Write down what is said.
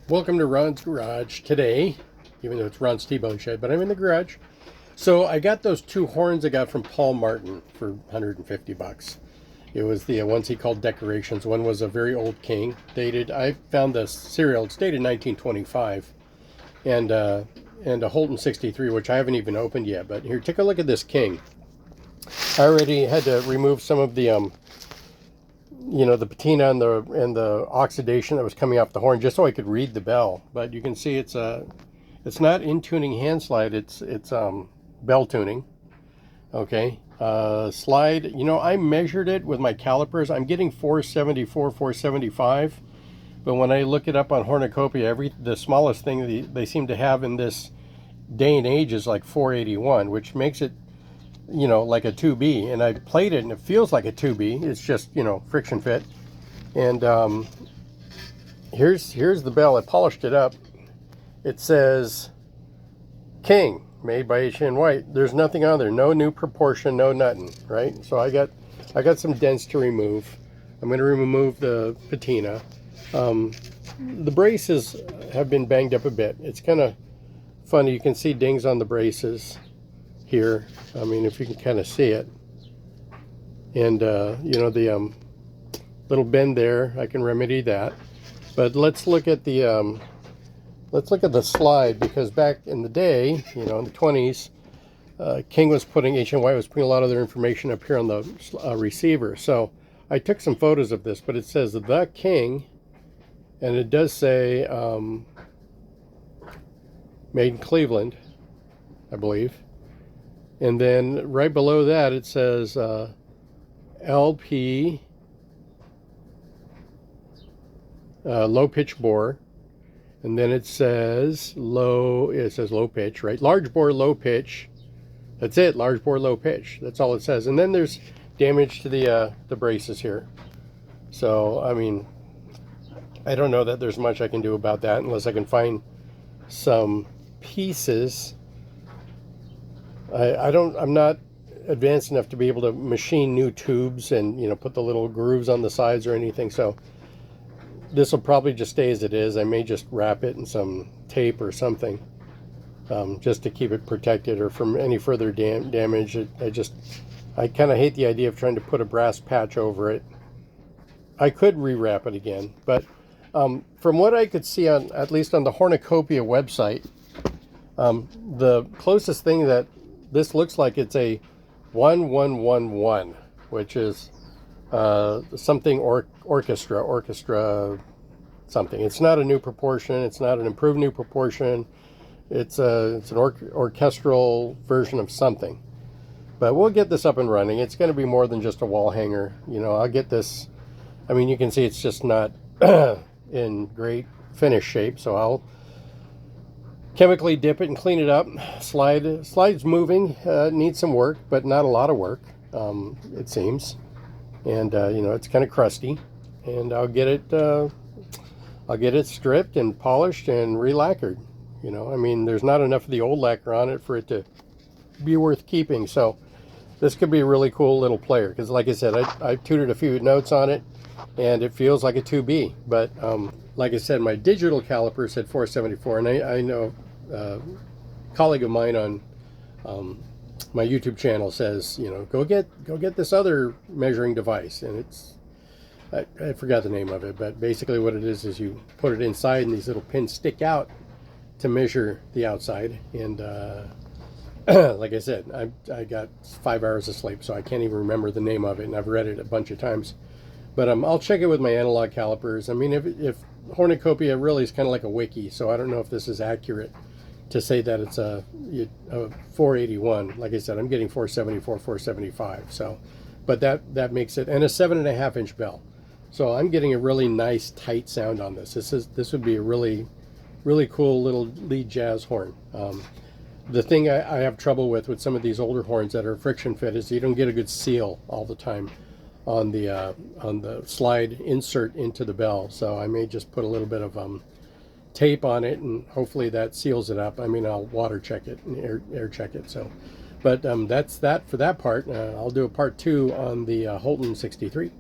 Welcome to Ron's Garage today, even though it's Ron's T-Bone Shed, but I'm in the garage. So I got those two horns I got from Paul Martin for 150 bucks. It was the ones he called decorations. One was a very old king, dated, I found the serial, it's dated 1925, and a Holton 63, which I haven't even opened yet. But here, take a look at this king. I already had to remove some of the the patina and the oxidation that was coming off the horn, just so I could read the bell. But you can see it's not in tuning hand slide, it's bell tuning. Okay, slide, I measured it with my calipers. I'm getting 474, 475, but when I look it up on Hornicopia, the smallest thing they seem to have in this day and age is like 481, which makes it like a 2B, and I played it and it feels like a 2B. It's just, friction fit. And here's the bell. I polished it up. It says King, made by H&N White. There's nothing on there, no new proportion, no nothing, right? So I got some dents to remove. I'm going to remove the patina. The braces have been banged up a bit. It's kind of funny. You can see dings on the braces here. I mean, if you can kind of see it, and the little bend there, I can remedy that. But let's look at the slide, because back in the day, in the 20s, King was putting, H&N White was putting a lot of their information up here on the receiver. So I took some photos of this, but it says the King, and it does say made in Cleveland, I believe. And then right below that it says LP, low pitch bore, and then it says low pitch, right? Large bore, low pitch. That's it, large bore, low pitch. That's all it says. And then there's damage to the braces here. So I mean, I don't know that there's much I can do about that unless I can find some pieces. I'm not advanced enough to be able to machine new tubes and put the little grooves on the sides or anything. So this will probably just stay as it is. I may just wrap it in some tape or something, just to keep it protected or from any further damage. I kind of hate the idea of trying to put a brass patch over it. I could rewrap it again, but from what I could see at least on the Hornicopia website, the closest thing that this looks like, it's a 1111, which is something orchestra something. It's not a new proportion. It's not an improved new proportion. It's an orchestral version of something. But we'll get this up and running. It's going to be more than just a wall hanger. I'll get this. I mean, you can see it's just not in great finish shape. So I'll chemically dip it and clean it up. Slide's moving. Needs some work, but not a lot of work, it seems. And it's kind of crusty. And I'll get it stripped and polished and re-lacquered. I mean, there's not enough of the old lacquer on it for it to be worth keeping. So this could be a really cool little player, because like I said, I tutored a few notes on it, and it feels like a 2B. But like I said, my digital caliper said 474, and I know a colleague of mine on my YouTube channel says, go get this other measuring device, and I forgot the name of it, but basically what it is you put it inside, and these little pins stick out to measure the outside. And like I said, I got 5 hours of sleep, so I can't even remember the name of it, and I've read it a bunch of times. But I'll check it with my analog calipers. I mean, if Hornicopia really is kind of like a wiki, so I don't know if this is accurate to say that it's a 481. Like I said, I'm getting 474, 475. So, but that makes it, and a 7.5 inch bell. So I'm getting a really nice tight sound on this. This would be a really, really cool little lead jazz horn. The thing I have trouble with some of these older horns that are friction fit is you don't get a good seal all the time on the slide insert into the bell. So I may just put a little bit of tape on it, and hopefully that seals it up. I mean, I'll water check it and air check it. So, but that's that for that part. I'll do a part 2 on the Holton 63.